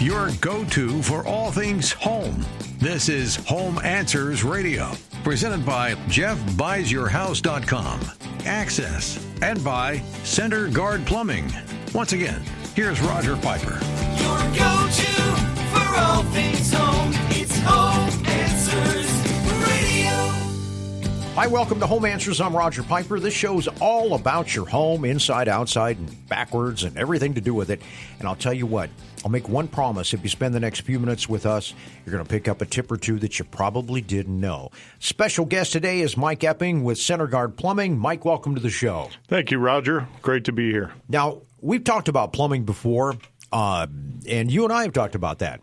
your go-to for all things home. This is Home Answers Radio, presented by JeffBuysYourHouse.com, Access, and by Center Guard Plumbing. Once again, here's Roger Piper. Your go-to for all things home. It's Home Answers Radio. Hi, welcome to Home Answers. I'm Roger Piper. This show's all about your home, inside, outside, and backwards, and everything to do with it. And I'll tell you what, I'll make one promise. If you spend the next few minutes with us, you're going to pick up a tip or two that you probably didn't know. Special guest today is Mike Epping with Center Guard Plumbing. Mike, welcome to the show. Thank you, Roger. Great to be here. Now, we've talked about plumbing before, and you and I have talked about that.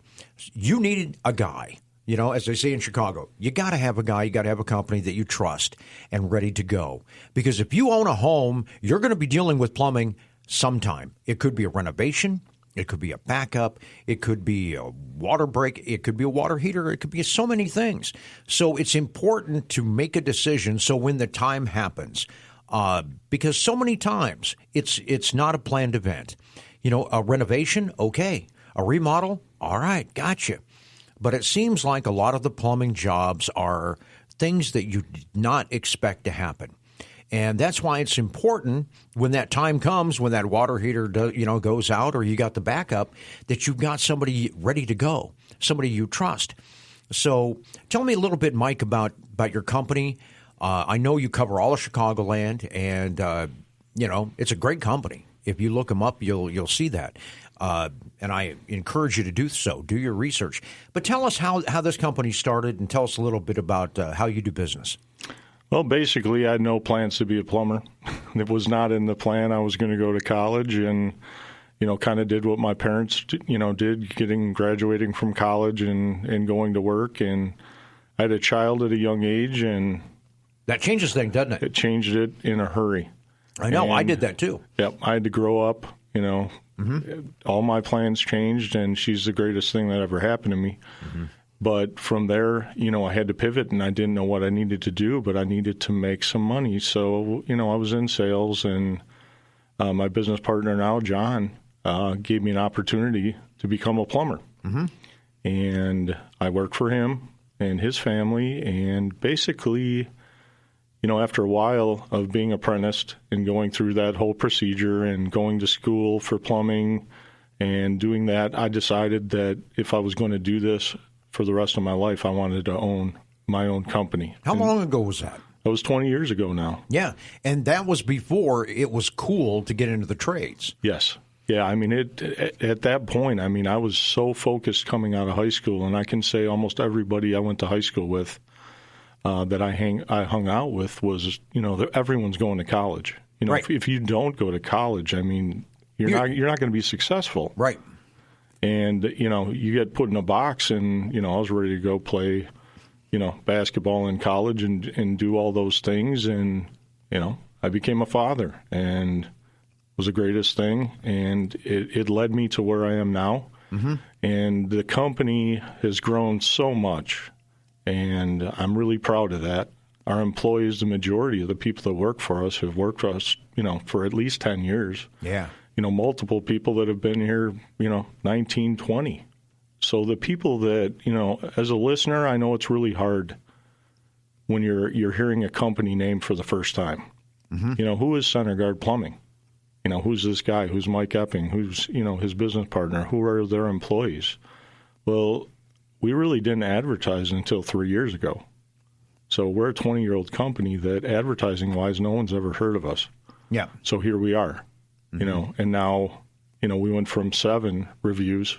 You needed a guy. You know, as they say in Chicago, you got to have a guy, you got to have a company that you trust and ready to go. Because if you own a home, you're going to be dealing with plumbing sometime. It could be a renovation. It could be a backup. It could be a water break. It could be a water heater. It could be so many things. So it's important to make a decision so when the time happens, because so many times it's not a planned event. You know, a renovation, okay. A remodel, all right, gotcha. But it seems like a lot of the plumbing jobs are things that you did not expect to happen. And that's why it's important when that time comes, when that water heater goes out or you got the backup, that you've got somebody ready to go, somebody you trust. So tell me a little bit, Mike, about your company. I know you cover all of Chicagoland, and, it's a great company. If you look them up, you'll see that. And I encourage you to do so. Do your research. But tell us how this company started, and tell us a little bit about how you do business. Well, basically, I had no plans to be a plumber. It was not in the plan. I was going to go to college and, kind of did what my parents, did, graduating from college and going to work. And I had a child at a young age, and that changes things, doesn't it? It changed it in a hurry. I know. I did that, too. Yep. I had to grow up, All my plans changed, and she's the greatest thing that ever happened to me. Mm-hmm. But from there, I had to pivot, and I didn't know what I needed to do, but I needed to make some money. So, I was in sales, and my business partner now, John, gave me an opportunity to become a plumber. Mm-hmm. And I worked for him and his family, and basically, after a while of being apprenticed and going through that whole procedure and going to school for plumbing and doing that, I decided that if I was going to do this for the rest of my life, I wanted to own my own company. How long ago was that? That was 20 years ago now. Yeah, and that was before it was cool to get into the trades. Yes. Yeah, at that point, I was so focused coming out of high school, and I can say almost everybody I went to high school with that I hung out with was, everyone's going to college. Right. If you don't go to college, you're not going to be successful. Right. And, you get put in a box, and, I was ready to go play, basketball in college and do all those things. And, I became a father, and it was the greatest thing. And it led me to where I am now. Mm-hmm. And the company has grown so much, and I'm really proud of that. Our employees, the majority of the people that work for us have worked for us, for at least 10 years. Yeah. Multiple people that have been here, 19, 20. So the people that, as a listener, I know it's really hard when you're hearing a company name for the first time. Mm-hmm. Who is Center Guard Plumbing? Who's this guy? Who's Mike Epping? Who's, his business partner? Who are their employees? Well, we really didn't advertise until 3 years ago. So we're a 20-year-old company that advertising-wise, no one's ever heard of us. Yeah. So here we are. Mm-hmm. And now, we went from 7 reviews,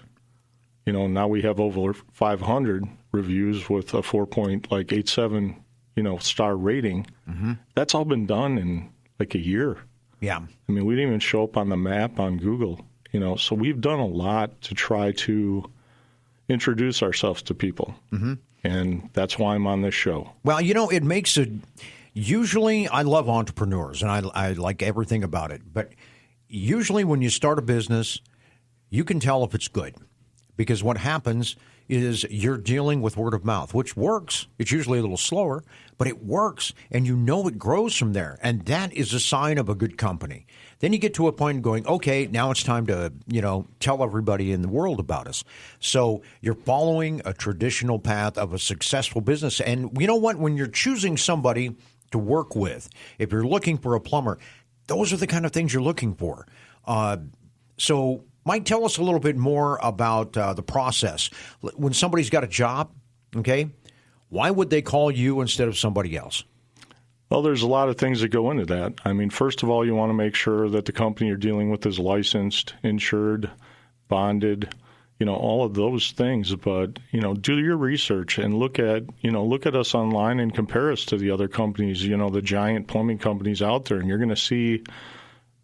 now we have over 500 reviews with a 4.87, star rating. Mm-hmm. That's all been done in like a year. Yeah. We didn't even show up on the map on Google, so we've done a lot to try to introduce ourselves to people. Mm-hmm. And that's why I'm on this show. Well, it makes it, usually I love entrepreneurs and I like everything about it, but usually when you start a business, you can tell if it's good, because what happens is you're dealing with word of mouth, which works. It's usually a little slower, but it works, and you know it grows from there, and that is a sign of a good company. Then you get to a point going, okay, now it's time to, tell everybody in the world about us. So you're following a traditional path of a successful business. And you know what? When you're choosing somebody to work with, if you're looking for a plumber, those are the kind of things you're looking for. So Mike, tell us a little bit more about the process. When somebody's got a job, okay, why would they call you instead of somebody else? Well, there's a lot of things that go into that. I mean, first of all, you want to make sure that the company you're dealing with is licensed, insured, bonded, all of those things. But, do your research and look at us online and compare us to the other companies, the giant plumbing companies out there. And you're going to see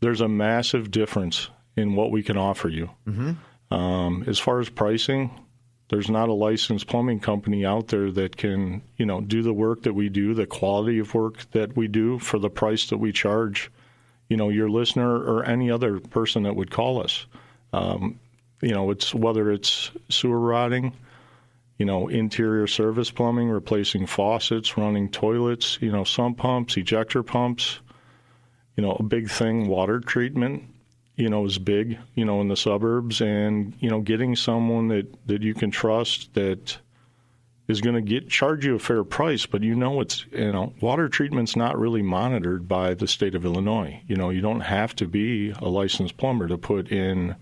there's a massive difference in what we can offer you. Mm-hmm. As far as pricing, there's not a licensed plumbing company out there that can, do the work that we do, the quality of work that we do for the price that we charge, your listener or any other person that would call us. It's whether it's sewer rotting, interior service plumbing, replacing faucets, running toilets, sump pumps, ejector pumps, a big thing, water treatment. Is big, in the suburbs, and, getting someone that you can trust that is going to charge you a fair price, but it's, water treatment's not really monitored by the state of Illinois. You don't have to be a licensed plumber to put in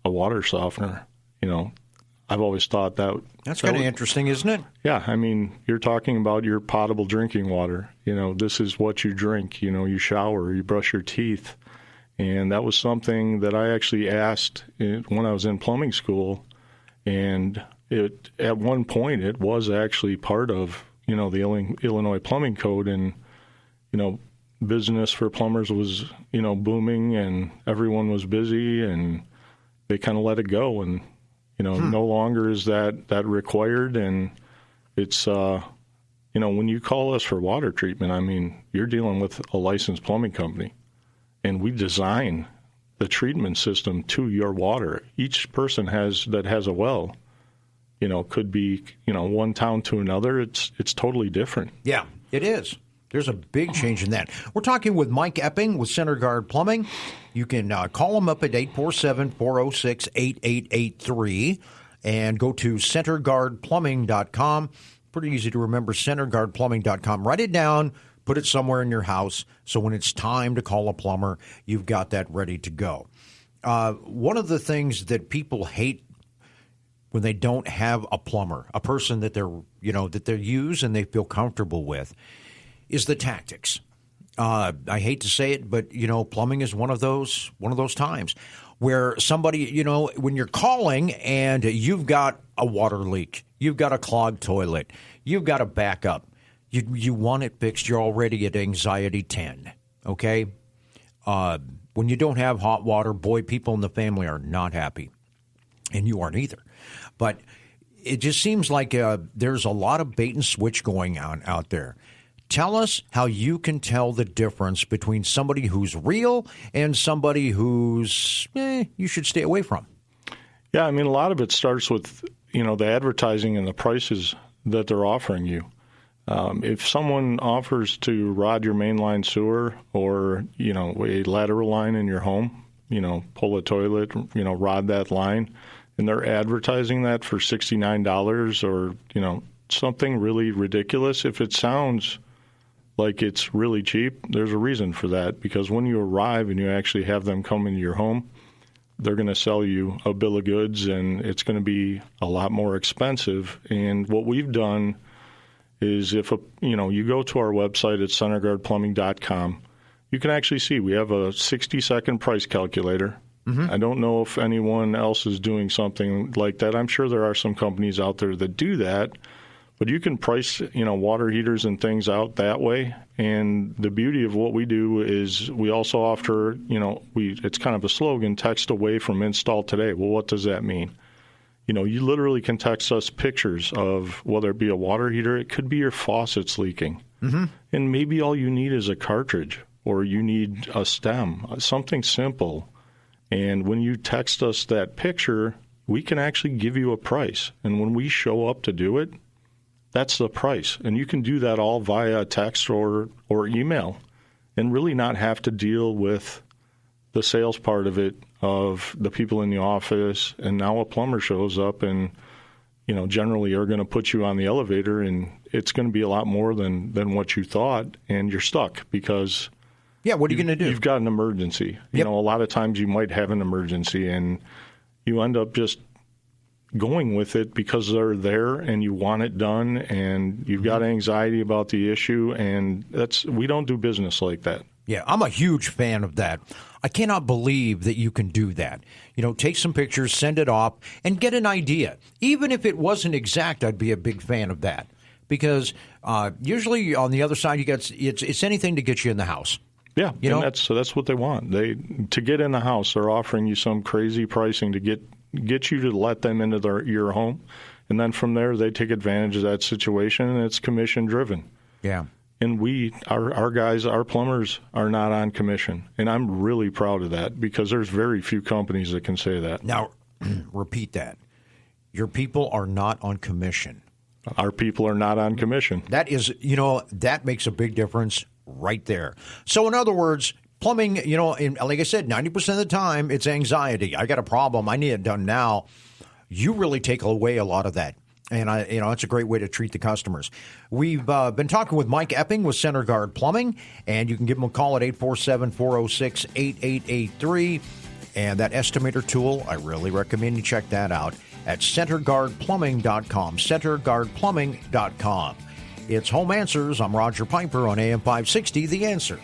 a water softener. I've always thought that's kind of interesting, isn't it? Yeah, I mean, you're talking about your potable drinking water. This is what you drink. You shower, you brush your teeth. And that was something that I actually asked when I was in plumbing school. And at one point, it was actually part of, the Illinois Plumbing Code. And, business for plumbers was, booming, and everyone was busy, and they kind of let it go. And, no longer is that required. And it's, when you call us for water treatment, I mean, you're dealing with a licensed plumbing company. And we design the treatment system to your water. Each person that has a well, could be, one town to another. It's totally different. Yeah, it is. There's a big change in that. We're talking with Mike Epping with Center Guard Plumbing. You can call him up at 847-406-8883 and go to centerguardplumbing.com. Pretty easy to remember, centerguardplumbing.com. Write it down. Put it somewhere in your house so when it's time to call a plumber, you've got that ready to go. One of the things that people hate when they don't have a plumber, a person that they use and they feel comfortable with, is the tactics. I hate to say it, but plumbing is one of those times where somebody, when you're calling and you've got a water leak, you've got a clogged toilet, you've got a backup. You want it fixed. You're already at anxiety 10, okay? When you don't have hot water, boy, people in the family are not happy, and you aren't either. But it just seems like there's a lot of bait and switch going on out there. Tell us how you can tell the difference between somebody who's real and somebody who's you should stay away from. Yeah, I mean, a lot of it starts with, the advertising and the prices that they're offering you. If someone offers to rod your mainline sewer or, a lateral line in your home, pull a toilet, rod that line, and they're advertising that for $69 or, something really ridiculous, if it sounds like it's really cheap, there's a reason for that. Because when you arrive and you actually have them come into your home, they're going to sell you a bill of goods, and it's going to be a lot more expensive. And what we've done is if you go to our website at centerguardplumbing.com, you can actually see we have a 60-second price calculator. Mm-hmm. I don't know if anyone else is doing something like that. I'm sure there are some companies out there that do that, but you can price water heaters and things out that way. And the beauty of what we do is we also offer it's kind of a slogan, text away from install today. Well, what does that mean? You literally can text us pictures of whether it be a water heater, it could be your faucets leaking. Mm-hmm. And maybe all you need is a cartridge or you need a stem, something simple. And when you text us that picture, we can actually give you a price. And when we show up to do it, that's the price. And you can do that all via text or email and really not have to deal with the sales part of it, of the people in the office. And now a plumber shows up and, generally are going to put you on the elevator, and it's going to be a lot more than what you thought, and you're stuck because what are you going to do? You've got an emergency. Yep. A lot of times you might have an emergency, and you end up just going with it because they're there and you want it done, and you've got anxiety about the issue, and we don't do business like that. Yeah, I'm a huge fan of that. I cannot believe that you can do that. Take some pictures, send it off, and get an idea. Even if it wasn't exact, I'd be a big fan of that. Because usually on the other side, it's anything to get you in the house. Yeah, and that's what they want. To get in the house, they're offering you some crazy pricing to get you to let them into your home, and then from there they take advantage of that situation, and it's commission driven. Yeah. And our guys, our plumbers are not on commission. And I'm really proud of that because there's very few companies that can say that. Now, repeat that. Your people are not on commission. Our people are not on commission. That is, that makes a big difference right there. So in other words, plumbing, like I said, 90% of the time it's anxiety. I got a problem. I need it done now. You really take away a lot of that. And it's a great way to treat the customers. We've been talking with Mike Epping with Center Guard Plumbing, and you can give them a call at 847-406-8883. And that estimator tool, I really recommend you check that out at centerguardplumbing.com. Centerguardplumbing.com. It's Home Answers. I'm Roger Piper on AM 560, The Answer.